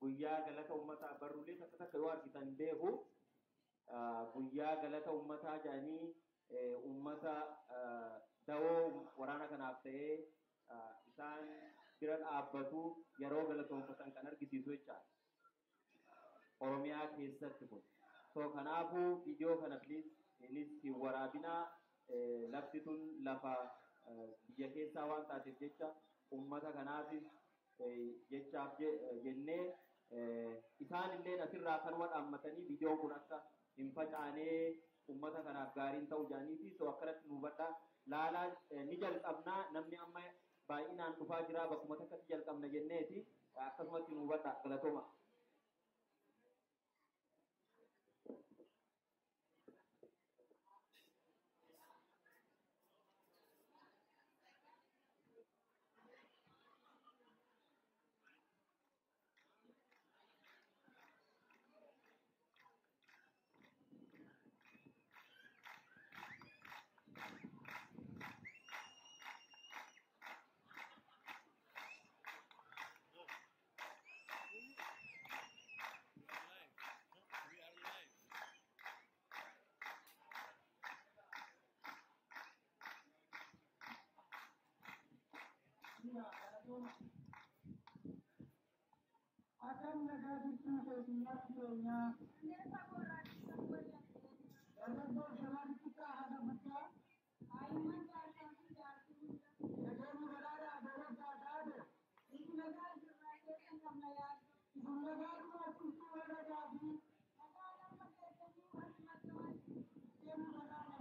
guyyaa galata uummataa barruulee takka yoo argitan beeku guyyaa galata uummataa jedhanii uummata dawoo waraana kanaaf ta'ee isaan bira dhaabbatu yeroo galatoonfatan kan argisiisu jecha Oromiyaa keessatti kun so kanaafuu viidiyoo kana please innis waraabinaa lafti tun lafa biyya keessaa waan taateef jecha uummata kanaafis jechaaf jennee isaan illee asirraa kanuma dhaammatanii viidiyoon kun akka hin facaanee uummata kanaaf gaariin ta'uu jaaniiti so akkanatti nu hubadhaa laalaa ni jalqabnaa namni amma baay'inaan dhufaa jira bakkuma takkatti jalqabna jenneeti akkasumatti nu hubadhaa galatooma. Akan negara itu sebenarnya punya. Kalau jalan kita ada macam, ayam macam jatuh. Negara negara ada. Ini negara yang kamera. Ini negara itu ada jadi. Ada macam ini negara.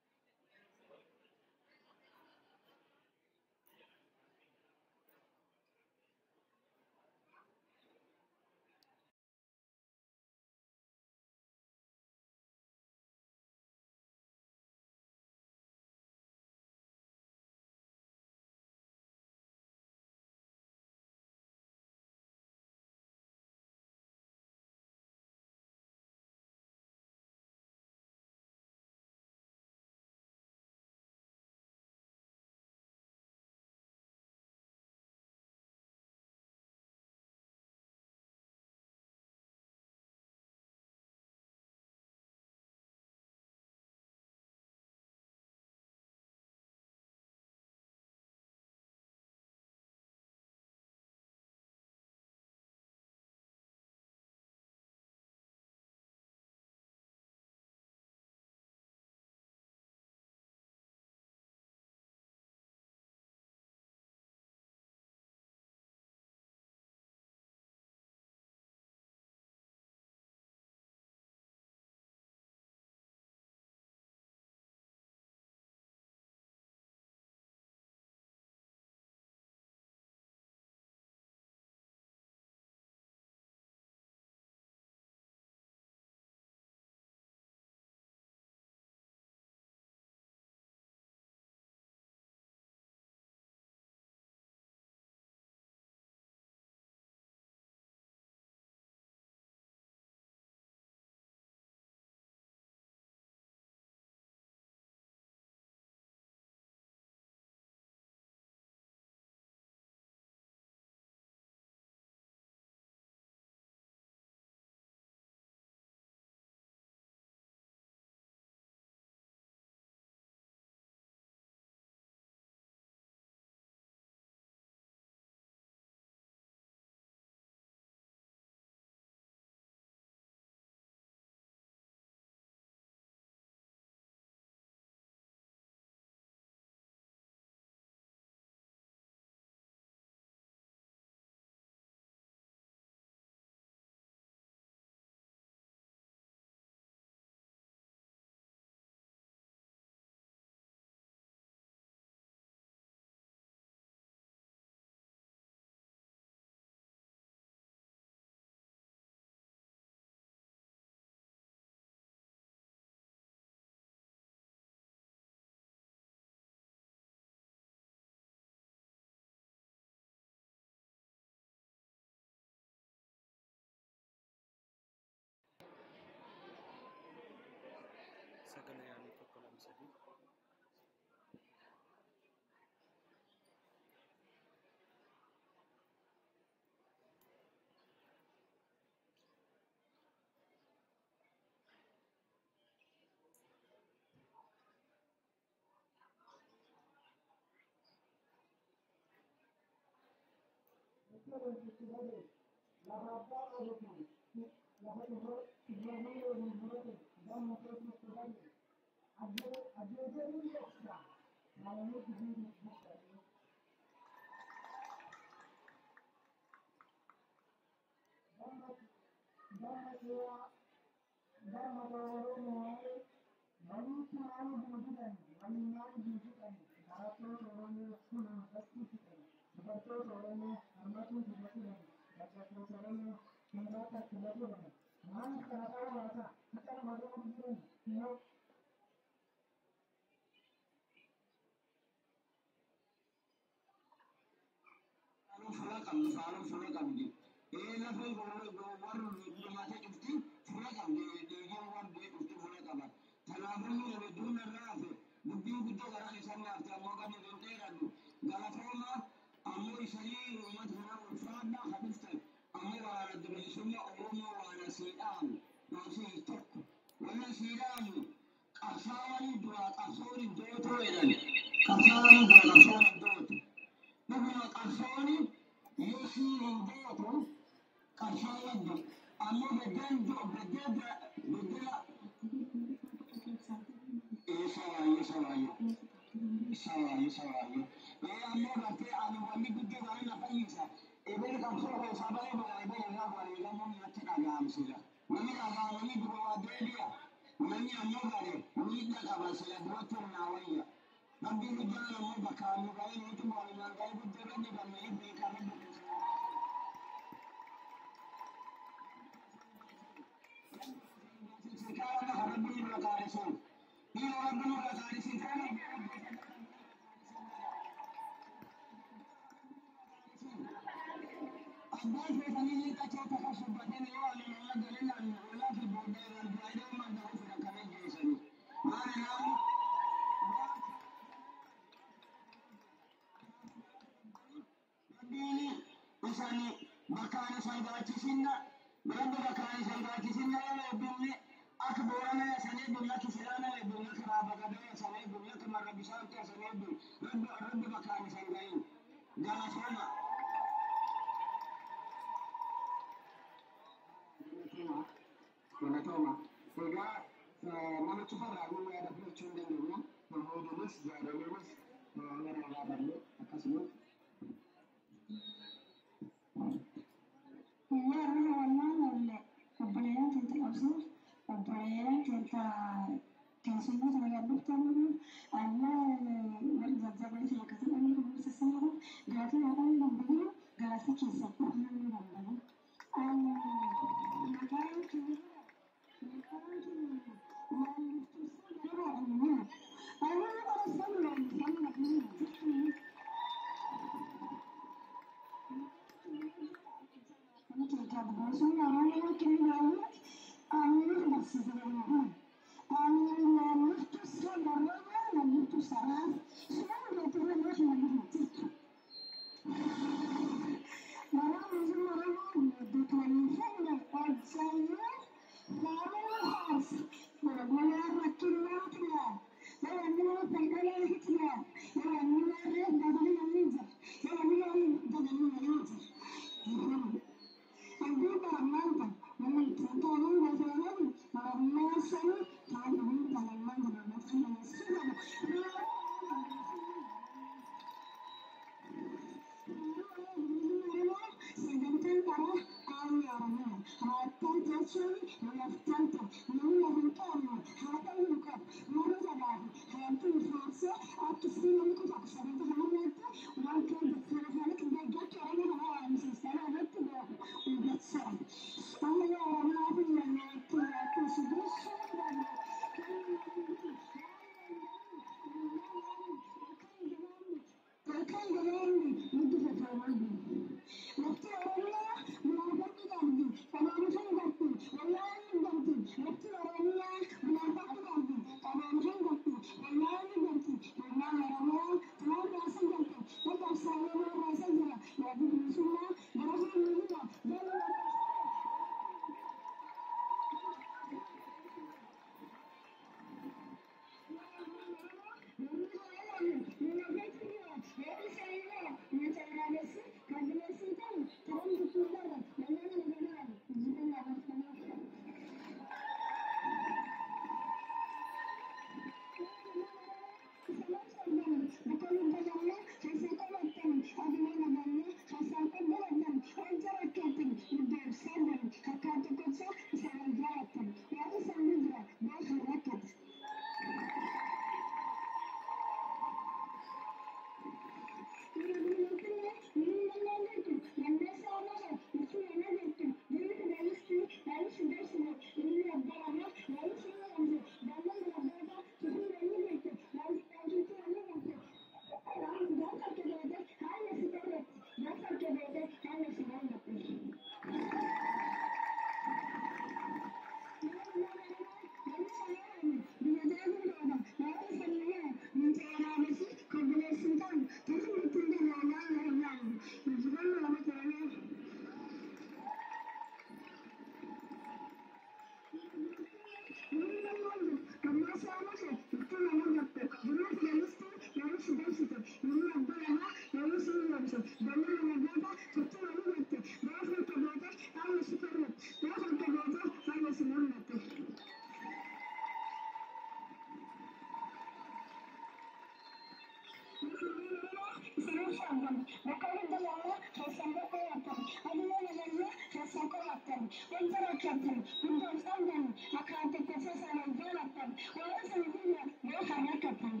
وانترى كابتن من أفضل مكانت التسلسل الجانب ورأس الدنيا بيخرج كابتن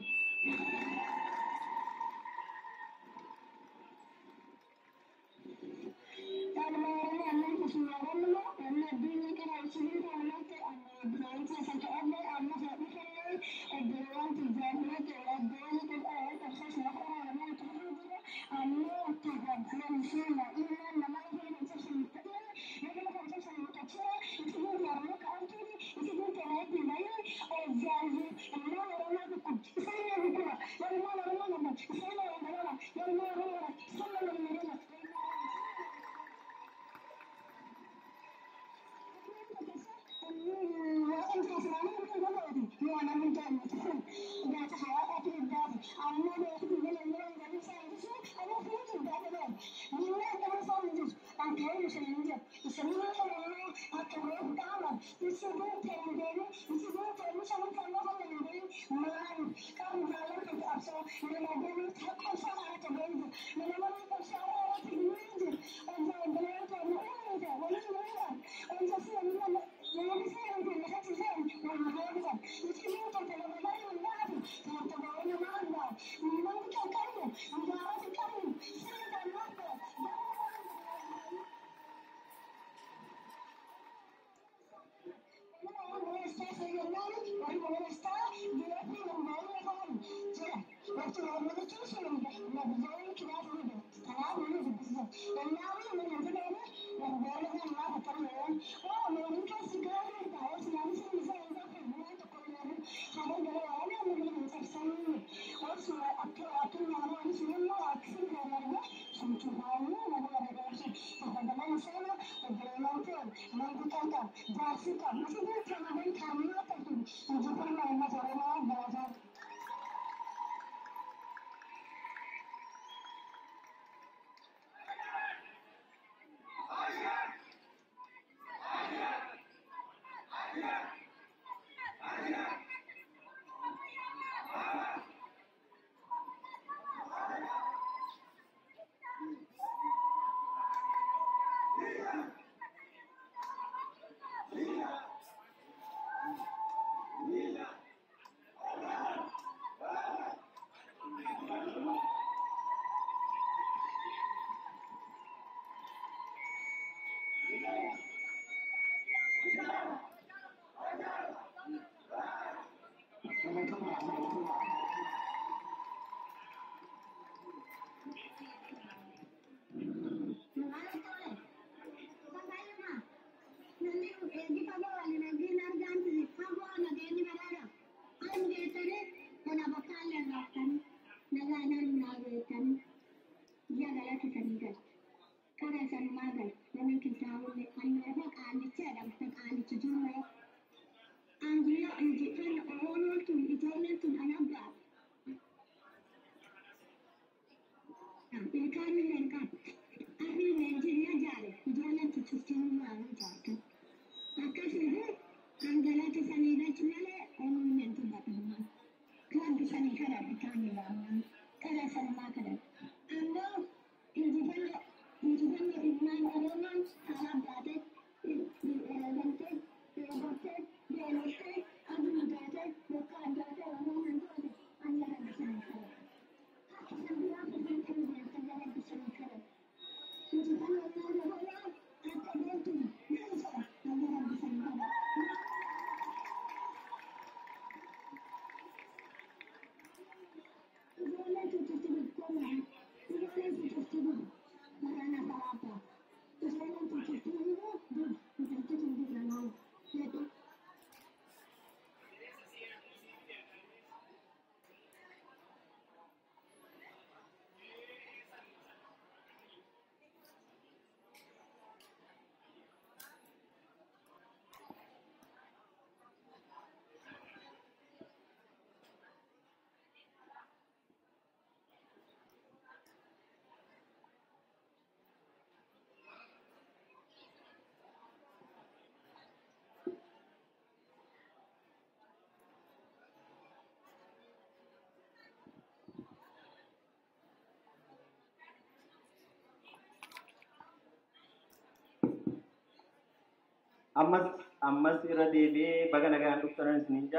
ammas irra deebi'ee baga nagaan dhuftan isiniin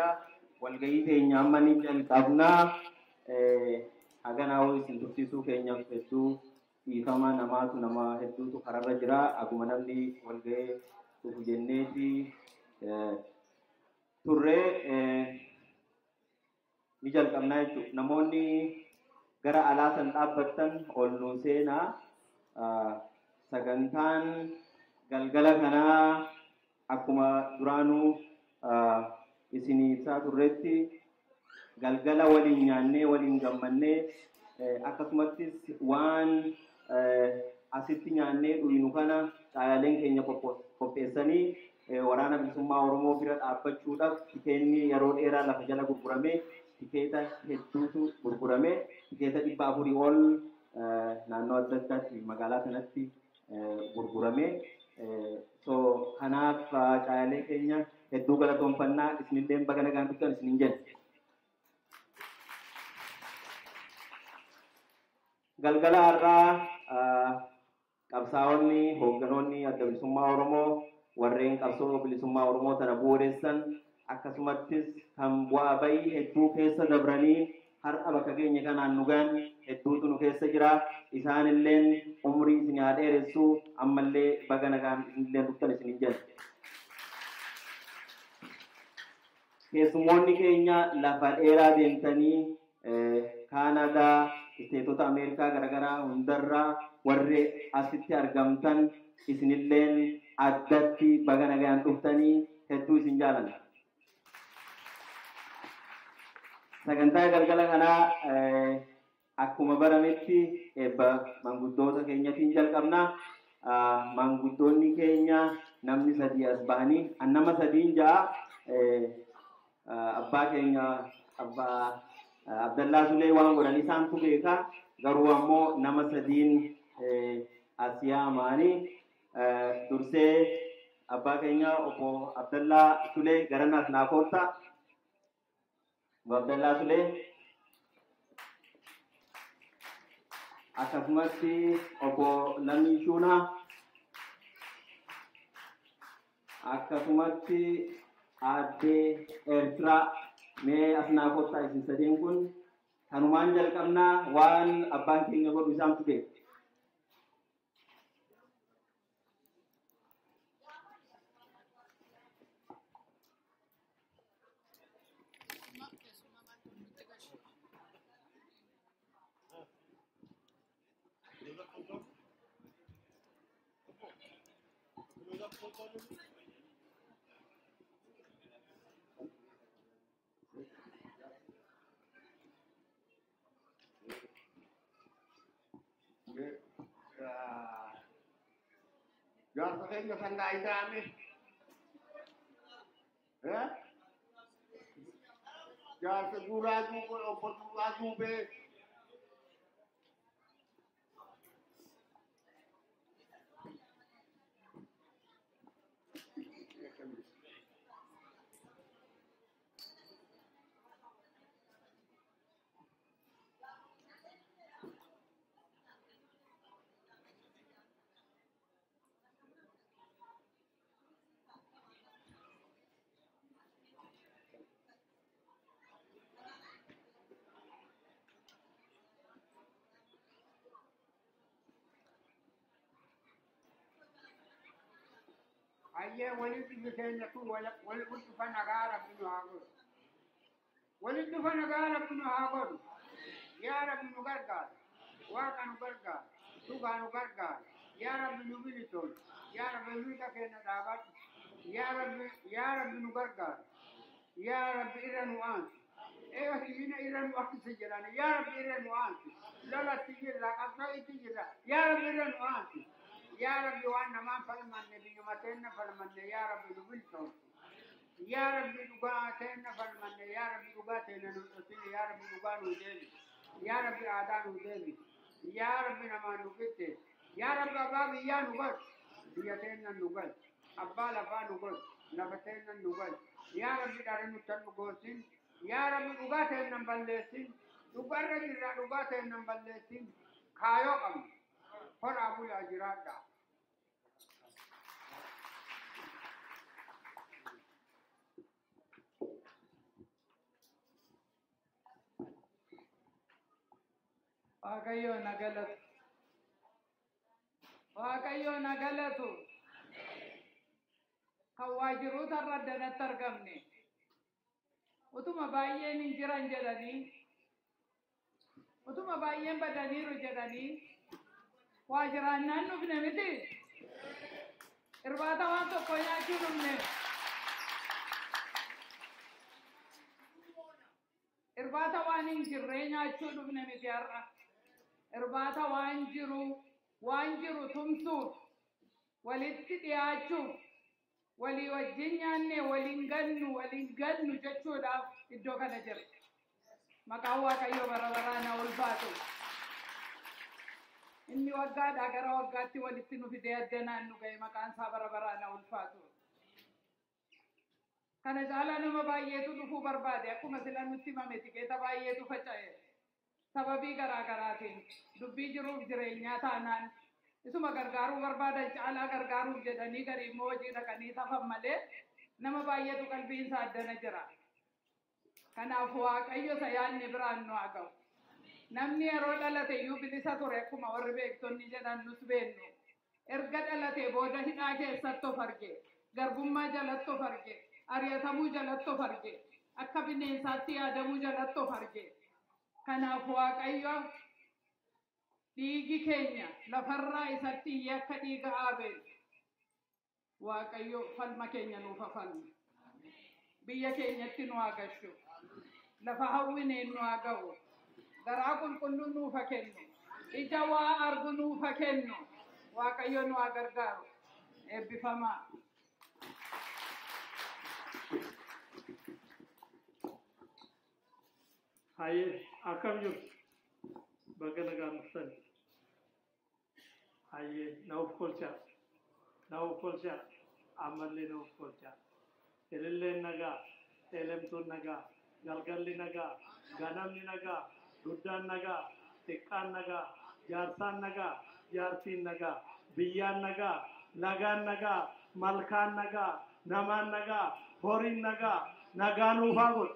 walgahii teenya amma ni jalqabnaa haganaa isin tursiisuu keenyaaf hedduu dhiifama nama hedduutu kararra jira akkuma namni walgahee dhufu jenneeti turree ni jalqabnaa jechuudha. Namoonni gara alaa san dhaabbattan ol nu seenaa sagantaan galgala kanaa akkuma duraanuu isinii ibsaa turretti galgala waliin nyaannee waliin gammannee akkasumattis waan asitti nyaannee dhuynu kana caayaleen keenya qopheessanii waraana bilisummaa Oromoo bira dhaabbachuudhaaf tikeenni yeroo dheeraa lafa jala gurguramee tikeeta hedduutu gurguramee tikeeta 400 ol naannoo adda addaatti magaalaa kanatti gurguramee so kanaaf caayalee keenya hedduu galatoonfannaa isinillee baga nagaan dhuftan isinin jenna. Galgala har'aa qabsaa'onni hoogganoonni adda bilisummaa Oromoo warreen qabsoo bilisummaa Oromoo tana bu'uureessan akkasumattis kan bu'aa bayii hedduu keessa dabranii har'a bakka keenya kanaan nugaan hedduutu nu keessa jira. Isaanilleen umrii isin haa dheeressuu ammallee baga nagaan isinillee dhuftan isinin jenna. Keessummoonni keenya lafa dheeraa deemtanii Kaanadaa, isteetota Ameerikaa garaagaraa hundarraa warri asitti argamtan isinilleen addatti baga nagaan dhuftanii hedduu isin jaalanna. Sagantaa galgala kanaa akkuma barametti eebba manguddoota keenyatiin jalqabna. Manguddoonni keenya namni 3 as bahanii nama 3 ja'a abbaa keenya abbaa Abdallaa Sulee waan godhan isaantu beeka garuu ammoo nama 3 as yaamanii dursee abbaa keenya obbo Abdallaa Sulee garanaas naa koottaa. Abdallaa Sulee akkasumatti obbo Lammii Shuunaa akkasumatti addee Eertiraa mee asnaa koottaa isin sadeen kun kanumaan jalqabnaa waan abbaan keenya godhu isaantu beeka. Jaarsa keenya sangaa isaame jaarsa duraa duube obbo duraa duube aye walitti bikeenya kun walitti dhufa nagaa rabbi nu haa godhu. Walitti dhufa nagaa rabbi nu haa godhu. Yaa rabbi nu gargaara. Waaqa nu gargaara. Dhugaa nu gargaara. Yaa rabbi nu bilitoon. Yaa rabbi miidha keenya dhaabadhu. Yaa rabbi nu gargaara. Yaa rabbi irra nu aansi. Himina irra nu aansi jedhani. Yaa rabbi irra nu aansi. Lolatti jirra qabsoo itti jirra. Yaa rabbi irra nu aansi. يا ربي وانا ما فلمنا بنعمتنا فلمنا يا ربي نبلتهم يا ربي دعاتنا فلمنا يا ربي دعاتنا نوصل يا ربي دعاء نودي يا ربي آدان نودي يا ربي نما نوكته يا ربي أبا يا نوبل بيتنا نوبل أبا لفا نوبل نفتنا نوبل يا ربي دارنا تنوغوسين يا ربي دعاتنا نبلسين دعاتنا نبلسين خايو أم فر أبو الأجراد waaqayyo nagalatu waaqayyo nagalatu kan waajiroota irra addanatti argamne utuma baay'een hin jiran jedhanii utuma baay'een badaniiru jedhanii waajiraannaan dhufne miti irbaata waan tokko nyaachuu dhufne irbaata waan hin jirree nyaachuu dhufne miti har'a irbaata waan jiru tumsuuf walitti dhiyaachuuf walii wajjin nyaanne waliin gannu jechuudhaaf iddoo kana jira maqaan waaqayyo bara baraan haa ulfaatu inni waggaadhaa gara waggaatti walitti nu fidee addanaan nu ga'e maqaan isaa bara baraan haa ulfaatu kana caalaa nama baay'eetu dhufuu barbaade akkuma sila nutti himame tikeeta baay'eetu faca'e sababii garaa garaatiin dubbii jiruuf jireenyaa taanaan isuma gargaaruu barbaadan caalaa gargaaruuf jedhanii garii immoo hojii dhaqanii tafan malee nama baay'eetu qalbiin isaa addana jira kanaaf waaqayyo isa yaadne biraan nu haa ga'u namni yeroo dhalate iyyuu bilisa ture akkuma warri beektonni jedhan nus beennu erga dhalate booda hidhaa keessatti of arge garbummaa jalatti of arge ari'atamuu jalatti of arge akka bineensaatti yaadamuu jalatti of arge kanaaf waaqayyo dhiigi keenya lafarraa isatti iyyee akka dhiiga Aabeel waaqayyo falma keenya nuuf haa falmu biyya keenyatti nu haa gashu lafa hawwineen nu haa ga'u garaa qulqulluu nuuf haa kennu ija waa argu nuuf haa kennu waaqayyo nu haa gargaaru eebbifamaa. Haye akkam jirtu bakka nagaan dhuftan haye nauf kolcha ammallee nauf kolcha ililleen nagaa elemtuun nagaa galgalli nagaa ganamni nagaa guddaan nagaa xiqqaan nagaa jaarsaan nagaa jaartiin nagaa biyyaan nagaa lagaan nagaa malkaan nagaa namaan nagaa horiin nagaa nagaa nuuf haa godhu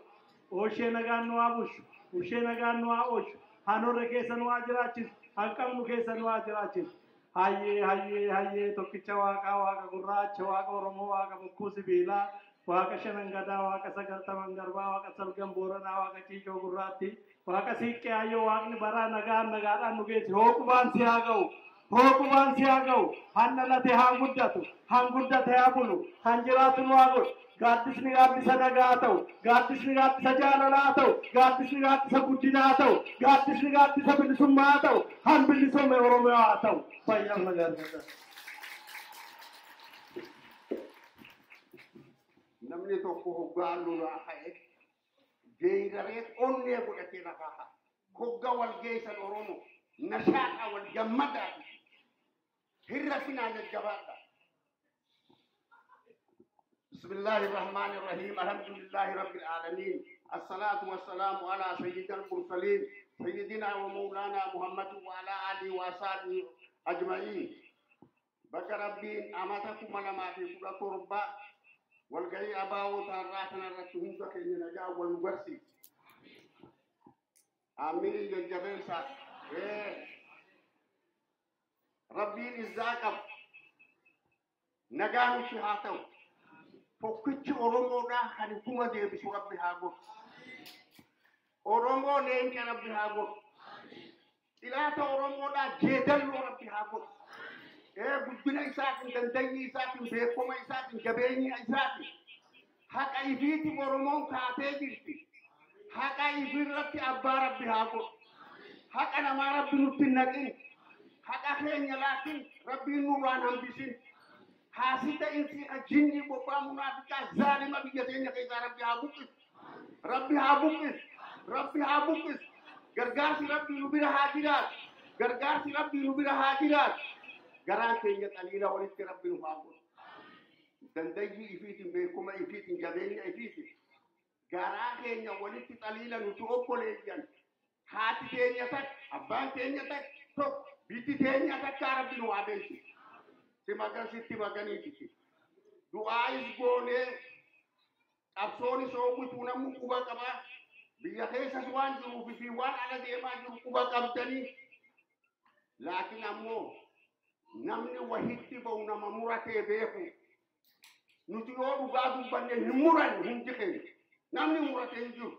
oshee nagaan nu haa bushu ushee nagaan nu haa ooshu hanorre keessa nu haa jiraachisu hanqabnu keessa nu haa jiraachisu hayyee tokkicha waaqa gurraacha waaqa oromoo waaqa bokkuu sibiilaa waaqa shanan gadaa waaqa sagaltaman garbaa waaqa salgan booranaa waaqa ciicoo gurraatti waaqa siiqqee hayyoo waaqni baraa nagaadhaan nu geessi hooqubaan si haa ga'u hanna late haa guddatu han guddate haa bulu han jiraatu nu haa godhu gaaddisni gaaddisa nagaa haa ta'u gaaddisni gaaddisa jaalalaa haa ta'u gaaddisni gaaddisa guddinaa haa ta'u gaaddisni gaaddisa bilisummaa haa ta'u han bilisome oromiyaa haa ta'u fayyaa nagaa. namni tokko hoggaan lolaa ka'e geeydaree onnee godhatee lafaa ka'a hogga wal geessan oromoo nashaadha wal gammadaa hirra finaa jajjabaadha. بسم الله الرحمن الرحيم الحمد لله رب العالمين الصلاة والسلام على سيد المرسلين سيدنا ومولانا محمد وعلى آله وصحبه أجمعين بك ربين أماتكم لما في كل تربة والجاي أباو تاراتنا رتهم ذكي نجا والمبرسي آمين الجبل سا ربين الزاكب نجانو شهاتو فكتش أورمو دا خليكم دي بسوا ربي هاغو أورمو لين ربي هاغو إلا تا أورمو دا جدل ربي هاغو بدنا إساكن دندني إساكن بيكوما إساكن جبيني إساكن حقا يفيتي أورمو كاتيجيرتي حقا يفيرتي أبا ربي هاغو حقا نما ربي نتنقين حقا خين يلاكن ربي نوران همبسين حاسدا إنسي أجني بابا منافقا ظالما بيجتين كيسا ربي هابوكس غرغارسي ربي نبير حاجرات غران كينيا قليلا ولدك ربي نفاقون دندجي إفيتين بيكوما إفيتين جبيني إفيتين غران كينيا ولدك قليلا نتوقع ليجان هاتي تينيا تك أبان تينيا تك توك بيتي تينيا تك كاربي نوابيشي Timagan si timagan ini. Doa is gone. Absoni so mutu na mukuba kaba. biyya keessas waan jiruuf fi waan ala deemaa jiru quba qabdanii laakiin ammoo namni wahitti ba'u nama muratee beeku nuti yoo dhugaa dubbanne hin muran hundi keenya namni muratee hin jiru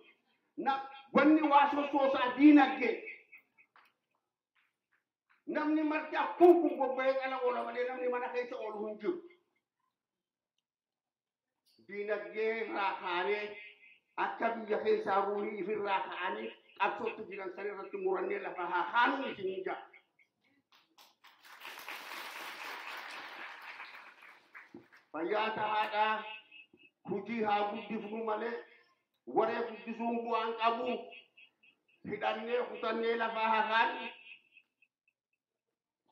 wanni waa sossoosaa diinagdee namni marti akkun kun bobba'ee ala oola malee namni mana keessa oolu hin jiru diinagdee irraa kaanee akka biyya keessaa ruuhii ifirraa ka'anii qabsootti jiran san irratti murannee lafa haa kaanuu isin jaa fayyaa tahaadhaa hujii haa guddifnu malee waree guddisuun bu'aan qabu hidhannee kutannee lafaa haa kaanu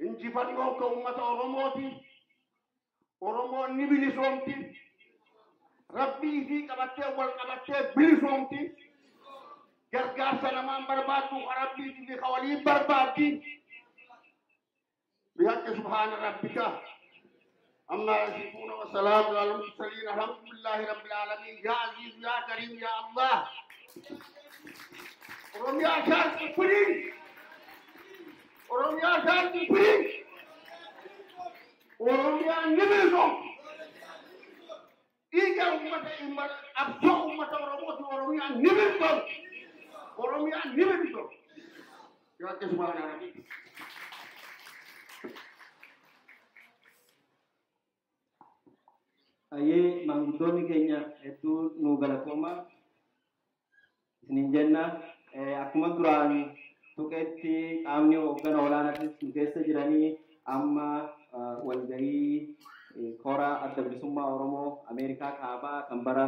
injifannoo ka ummata Oromooti Oromoon ni bilisoomti rabbii fi qabattee wal qabattee bilisoomti gargaarsa namaan barbaaddu rabbii fi walii barbaaddi bihaqqi subhaana rabbika أما يصفون والسلام على المرسلين الحمد لله رب العالمين يا عزيز يا كريم يا الله ورمي أشار تفرين ورمي أشار تفرين ورمي النبيزم إيجا أمة أبسو أمة ورموت ورمي النبيزم ورمي النبيزم يا كسبان ربي Aye manguddoonni keenya hedduu nu galatooma isinin jenna akkuma duraan tuqetti qaamni hoggana olaanaatis nu keessa jiranii amma walgahii kora adda bilisummaa Oromoo Ameerikaa kaabaa kan bara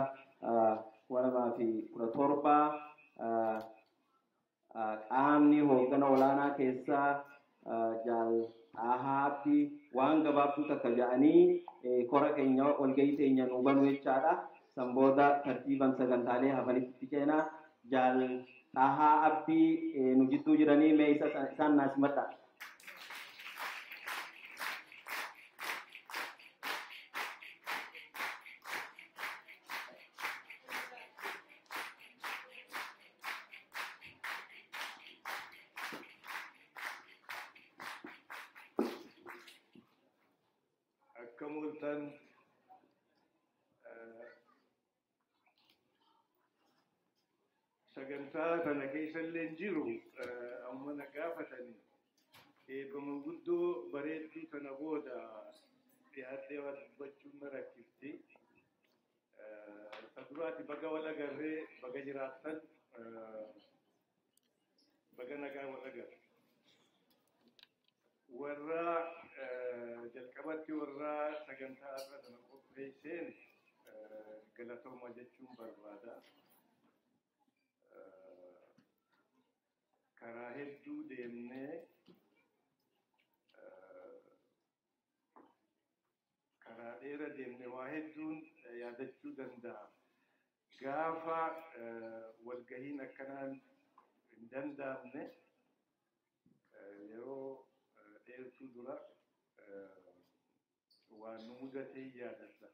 2017 qaamni hoggana olaanaa keessaa jaal Ahaabdi waan gabaabduu takka jedhanii kora keenya walgahii teenya nu banuu jechaadha. San booda tartiiban sagantaalee hafanitti ceenaa jaal Ahaabdi nu jidduu jiranii mee isaan naasimadha. Kemudian sagantaa kana keessa illee jiru amma nagaafatanii bamanguddoo bareedduu kana booda dhiyaatee waan dubbachuun na rakkifti. Duraati baga wal agarree baga jiraattan baga nagaa wal agarre. Warra jalqabatti warra sagantaa irra sana qopheesseen galatooma jechuun barbaada. Karaa hedduu deemnee karaa dheeraa deemnee waa hedduun yaadachuu danda'a. Gaafa walgahiin akkanaan hin danda'amne yeroo dheertuu dura waan nu mudatee yaadadha.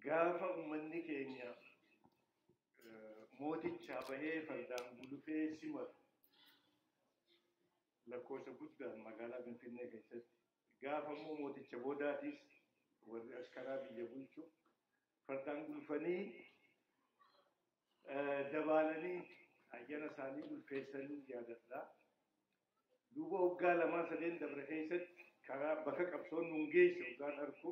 Gaafa uummanni keenya mootichaa bahee fardaan gulufee simatu lakkoofsa guddaan magaalaa Finfinnee keessatti gaafa immoo mooticha boodaatis warri askaraa biyya bulchu fardaan gulufanii dabalanii ayyaana isaanii ulfeessanii yaadadha. Duuba waggaa lamaa sadeen dabre keessatti karaa bakka qabsoon nuun geesse waggaan argu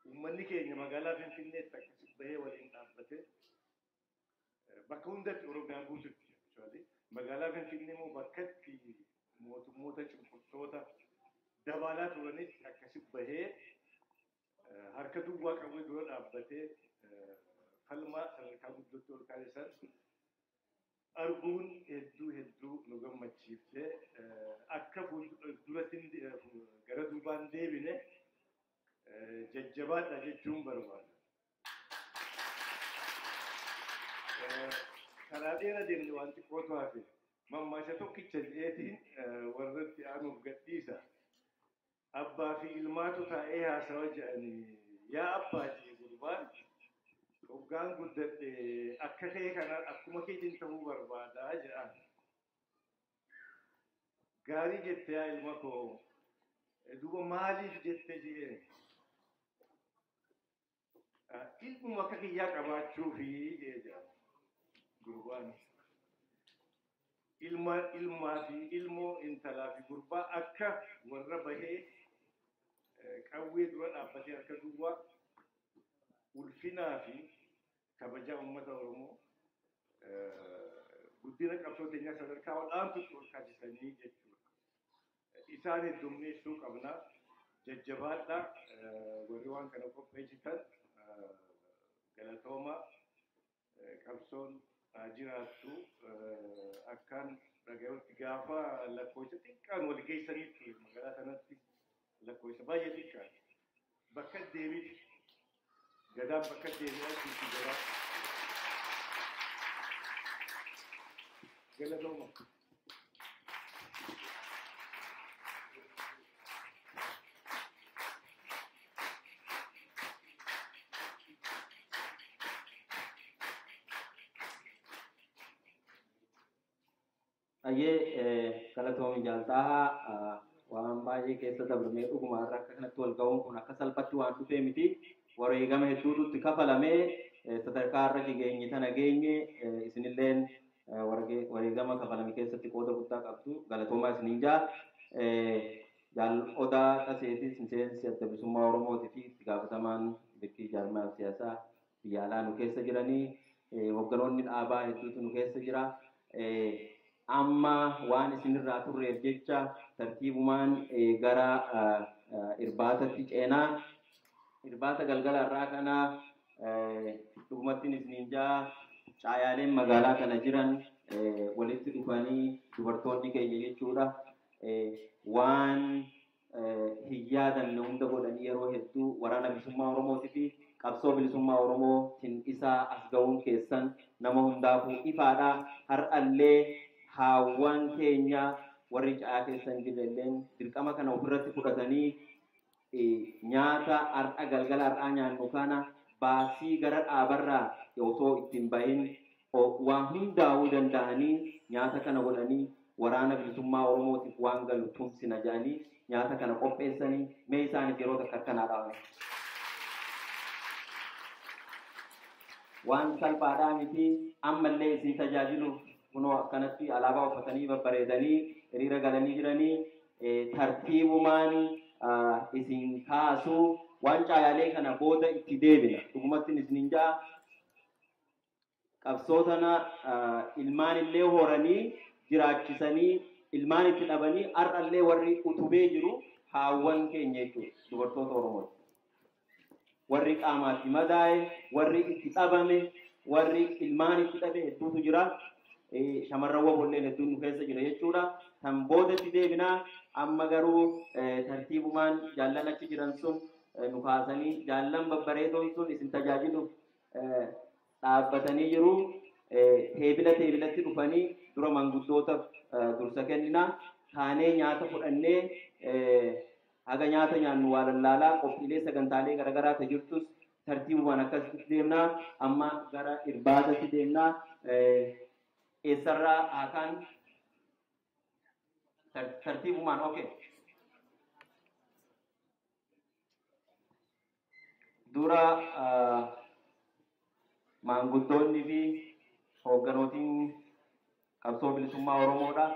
uummanni keenya magaalaa Finfinneetti akkasitti bahee waliin dhaabbate bakka hundatti Oromiyaa guututti jechuudha. Magaalaa Finfinnee immoo bakkatti mootummoota cunqurtoota dabalaa turanitti akkasitti bahee harka duwwaa qabu dura dhaabbatee falmaa sadarkaa guddootti ol kaasisan arguun hedduu nu gammachiifte akka duratti gara duubaan deebine jajjabaadha jechuun barbaada. Karaa dheeraa deemne waan xiqqootu hafe mammaasha tokkicha jedheetiin warratti aanuuf gadhiisa. Abbaa fi ilmaatu taa'ee haasawa jedhanii yaa abbaa jee gurbaan Ugaan guddadhe akka kee kana akkuma keetiin ta'uu barbaadaa jedhan. Gaarii jettee yaa ilma koo duuba maaliif jettee jee ilmuma akka kiyyaa qabaachuufi jee jedhan gurbaan. Ilmaa fi ilmoo intalaa fi gurbaa akka warra bahee qawwee dura dhaabbatee harka duwwaa ulfinaa fi kabajaa uummata Oromoo guddina qabsoo keenyaa sadarkaa olaantuutti ol kaasisanii jechuudha. Isaan heddummeessuu qabna. Jajjabaadha. Warri waan kana qopheessitan galatooma qabsoon jiraattu akkaan dhaga'utti gaafa lakkoofsa xiqqaan wal geessanitti magaalaa sanatti lakkoofsa baay'ee xiqqaan bakka deebiiti. Gadaan bakka deebi'aa jirti gadaa. Galatooma. Ayyee galatoomi jaaltaa waan baay'ee keessa dabarmee dhuguma irra akka kanatti wal ga'uun kun akka salphatti waan dhufee miti. Wareegama hedduutu kafalamee sadarkaa irra geenye tana geenye isinilleen wareegama kafalame keessatti qooda guddaa qabdu galatoomaa isiniin jaa. Jaal Odaa Qaseetis miseensi adda bilisummaa Oromootii fi itti gaafatamaan bitti jaarmaa siyaasaa biyya alaa nu keessa jiranii hogganoonni dhaabaa hedduutu nu keessa jira. Amma waan isinirraa turreef jecha tartiibumaan gara irbaatatti ceenaa. Irbaata galgala irraa kana dhugumattiin isiniin jaa caayaaleen magaalaa kana jiran walitti dhufanii dubartoonni keenya jechuudha. Waan hin yaadanne hunda godhanii yeroo hedduu waraana bilisummaa Oromootii fi qabsoo bilisummaa Oromootiin isaa as ga'uun keessan nama hundaafuu ifaadha. Har'allee haawwan keenya warri caayaa keessan jirelleen dirqama kana ofirratti fudhatanii nyaata har'a galgala har'aa nyaannu kana baasii gara dhaabarraa osoo ittiin bahin waan hundaa'uu danda'anii nyaata kana godhanii waraana bilisummaa Oromootiif waan galu tumsina jedhanii nyaata kana qopheessanii mee isaaniif yeroo takka akkanaa dhaabne. Waan salphaadhaa miti ammallee isin tajaajiluuf kunoo akkanatti alaabaa uffatanii babbareedanii hiriira galanii jiranii tartiibumaan isin kaasuu waan caayaalee kana booda itti deebina. Dhugumattiin isiniin jaa qabsootana ilmaan illee horanii jiraachisanii ilmaan itti dhabanii har'allee warri utubee jiru haawwan keenya jechuudha dubartoota Oromooti. Warri qaamaatti madaa'e, warri itti dhabame, warri ilmaan itti dhabe hedduutu jira. Shamarran waboolleen hedduun nu keessa jira jechuudha. Kan boodatti deebinaa amma garuu tartiibumaan jaallan achi jiran sun nu kaasanii jaallan babbareedoon sun isin tajaajiluuf dhaabbatanii jiru. Teebilatti dhufanii dura manguddoota dursa kennina. Kaanee nyaata fudhannee haga nyaata nyaannu waa lallaalaa qophiilee sagantaalee garaagaraa ta'e jirtus tartiibumaan akkasitti deemnaa. Amma gara irbaatatti deemnaa. Eessarraa haakaan tartiibumaan okay. Dura maanguddoonni fi hoogganootni qabsoo bilisummaa Oromoodha.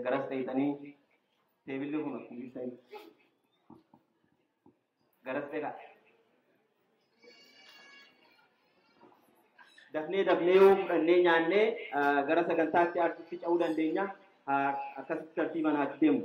Garas ta'itanii teebilli kun garas ta'edha. Dafnee yoo fudhannee nyaannee gara sagantaatti artisti ca'uu dandeenya. Akkasitti tartiibaan haa deemu.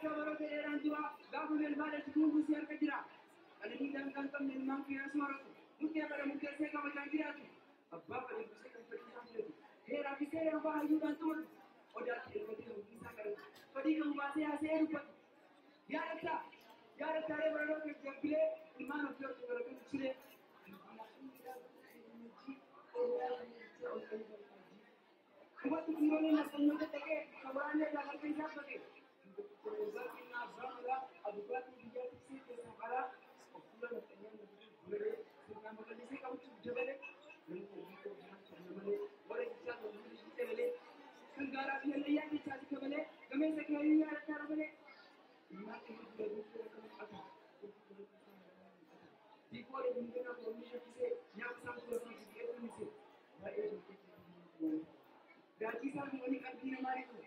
sabaro keeran dura gaafa melbaadha tutuubu si harka jira alanii dangaan qabne ilmaan kiyyaa sooratu murtee bara murteessee kabajaan jiraatu abbaa fadhe busee kan fadhiisaan filatu heeraa fi seera abbaa hayyuudhaan tumatu odaatti ergatee hojii kadhatu fadhii qabu baasee haasee dubbatu yaadattaalee baradoo jabbilee ilmaan ofii hortu baratanii ciree Kubat tujuannya nasional itu kawarannya dalam kisah sebagai Zakinya Zamala Abubat dia sih kesakara okulan katanya boleh nama kali sih kamu coba deh dan begitu namanya boleh bisa boleh kita boleh negara dia lihat bisa kita boleh kami sekalinya ada cara boleh ini apa di boleh mungkin aku bisa yang sampai itu mesti baik Gaji saya mengenai diri mereka.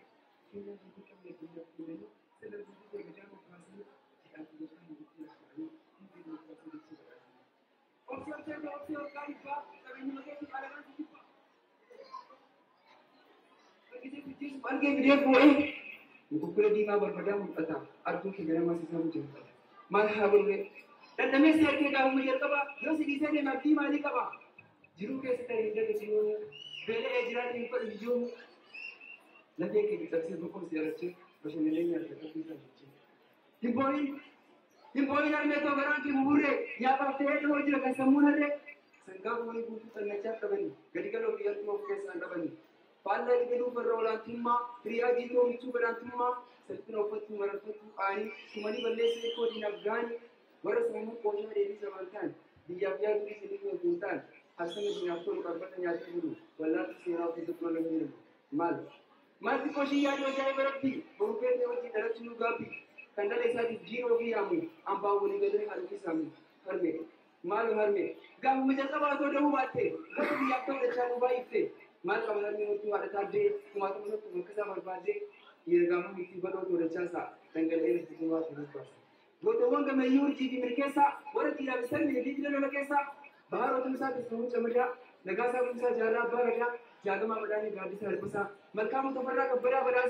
Kita bukan lebih dari selepas itu berjalan operasi kita bukan begitu sekali. Ini operasi di sini. Opsi kali pak, tapi ini lagi kita ada lagi pak. Kita bikin sebagai video boleh. Buku kredit mah berbeda mungkin. Artu kita masih sama juga. Malah boleh. Dan demi saya kita umur kaba, yo sih saya mati mali kaba. Jiru ke kita ini ke sini. Bele ejrat ini per hijau, nanti kita bisa bukan siaran macam ni yang kita bisa baca. Himpoi nak meto barang ki mure, ya apa teh tu je kan semua ada. Sengkau boleh buku tengah tabani. Jadi kalau biar tu okey sanda bani. Palla itu berolah timma, pria itu itu barang timma, selpun opat barang tu ani, cumani benda seekor di Afghan, baru semua konya dari semantan. Dia tu di sini tu juntan. Hasil menyatu berbagai nyata dulu. Walau siapa itu pun lagi mal di kosi yang jauh berarti bukan dia masih dalam sunu gapi. Kanda desa di jiro biamu, ambau ni gadai harus sami. Harme, mal harme. Gamu macam apa tu dah buat te. Kalau dia tu dah cakap baik te. Mal kamu harme tu ada tadi, cuma tu tu kerja berbeza. Ia gamu itu baru tu dah jasa. Tenggal ini semua tu pas. Waktu orang kami yurji di mereka, orang tidak besar ni di dalam mereka. बाहर होते साथ इसमें चमड़ा लगा सा उनसा जारा बड़ा जागा में बड़ा नहीं गाड़ी से हर पसा मलका में तो बड़ा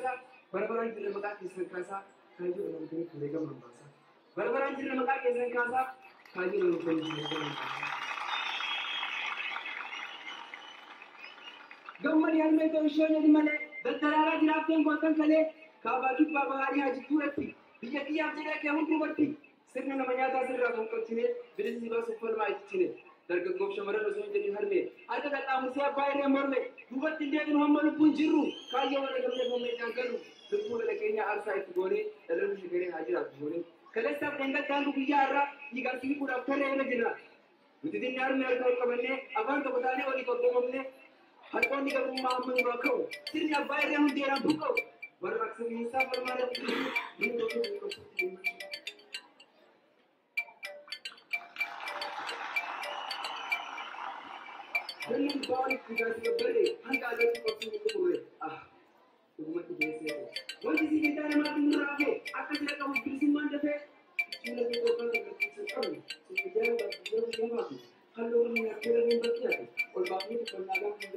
सा बड़ा जिले मका किसने खासा खाई जो उन्होंने खुलेगा मंबासा बड़ा जिले मका किसने खासा खाई जो उन्होंने खुलेगा मंबासा गम्मरी हर में तो विषय नहीं मले दत्तरारा जिराफते हैं गोतन कले काबाकी बाबारी हाजी तुरती बिजली आप जगह क्या हूँ तुरती सिर्फ नमनिया था सिर्फ रागों को चिने बिरजी बात सुपर माइक चिने dargaggof shamarran osoo jedhin harme harka qaxxaamursee abbaa irree morme duubatti illee kan hamma lubbuun jirru kaayyoo wala gamlee hommee jaangalu lubbuu dhala keenya aarsaa itti goone dhaloonni shigaree haa jiraatu goone kaleessaaf dhangaltaan guyyaa irraa dhiigaasii fuudhaaf tarree irra jirra nuti dinni harme harka ol qabannee afaan tokko taanee walii qoqqoomamne harqoonni gabummaa hamma nurraa ka'u sirni abbaa irree hundeeraan buqqa'u warraaqsa miinsaa falmaadatti Jadi balik kita sebenarnya, hanya ada di posisi itu boleh. Cuma itu biasa. Posisi kita yang mati murah akan tidak kamu pilih mana deh. Cuma kita kalau kita sekarang, sekarang baru mati. Kalau orang yang kira yang bertiada, kalau bagi itu kalau ada